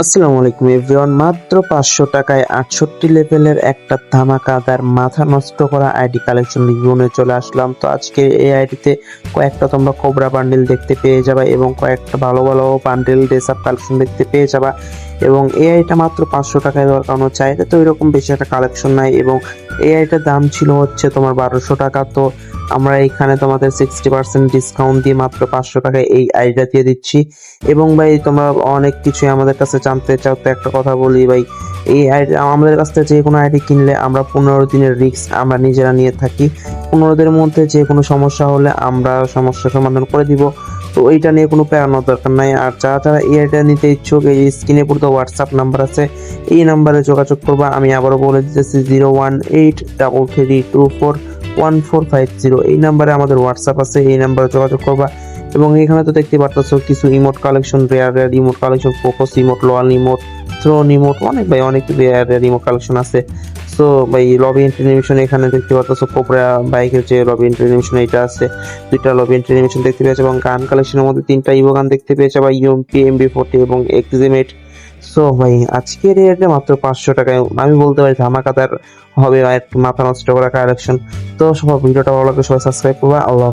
আসসালামু আলাইকুম এভরিওয়ান। মাত্র 500 টাকায় 68 লেভেলের একটা ধামাকাদার মাথা নষ্ট করা আইডি কালেকশন রিভিউ নিয়ে চলে আসলাম। তো আজকে এই আইডিতে কয়েকটা তোমরা কোবরা বান্ডেল দেখতে পেয়ে যাবা এবং কয়েকটা ভালো ভালো বান্ডেল ড্রেসআপ কালেকশন দেখতে পেয়ে যাবা। এবং এই আইডিটা মাত্র 500 টাকায় দেওয়ার কারণ হচ্ছে আইডিতে তো এরকম বেশি একটা কালেকশন নাই এবং এই আইডিটার দাম ছিল হচ্ছে তোমার 1200 টাকা। তো আমরা এখানে তোমাদের 60% ডিসকাউন্ট দিয়ে মাত্র 500 টাকায় এই আইডিটা দিয়ে দিচ্ছি। এবং ভাই তোমরা অনেক কিছুই আমাদের কাছে জানতে চাও, তো একটা কথা বলি ভাই, এই আইডি আমাদের কাছ থেকে যে কোনো আইডি কিনলে আমরা 15 দিনের রিস্ক আমরা নিজেরা নিয়ে থাকি। 15 দিনের মধ্যে যে কোনো সমস্যা হলে আমরা সমস্যার সমাধান করে দিব। তো এইটা নিয়ে কোনো প্যারানোর দরকার নাই। আর যারা যারা এই আইডিটা নিতে ইচ্ছুক, এই স্ক্রিনে পড়তে হোয়াটসঅ্যাপ নাম্বার আছে, এই নাম্বারে যোগাযোগ করবা। আমি আবারও বলে দিতেছি 01833241450। এই নাম্বারে আমাদের হোয়াটসঅ্যাপ আছে, এই নাম্বারে যোগাযোগ করবা। এবং এখানে তো দেখতে পারতেছো কিছু emote collection, rare rare emote collection, focus emote, loyal emote, throne emote, অনেক ভাই অনেক রেয়ার রেয়ার ইমোট কালেকশন আছে। সো ভাই লবি এন্ট্রি অ্যানিমেশন এখানে দেখতে পারতেছো কোবরা বাইকের যে লবি এন্ট্রি অ্যানিমেশন এটা আছে, দুইটা লবি এন্ট্রি অ্যানিমেশন দেখতে পেয়েছে। এবং গান কালেকশনের মধ্যে 3টা ইভো গান দেখতে পেয়েছে, বা ইউএমপি, এমবি40 এবং এক্সিমেট। সো ভাই আজকের রেটে মাত্র 500 টাকায় আমি বলতে পারি ধামাকাদার হবে আর মাথা নষ্ট করা কালেকশন। তো সব ভিডিওটা ভালো লাগলে সবাই সাবস্ক্রাইব করবা। আল্লাহ।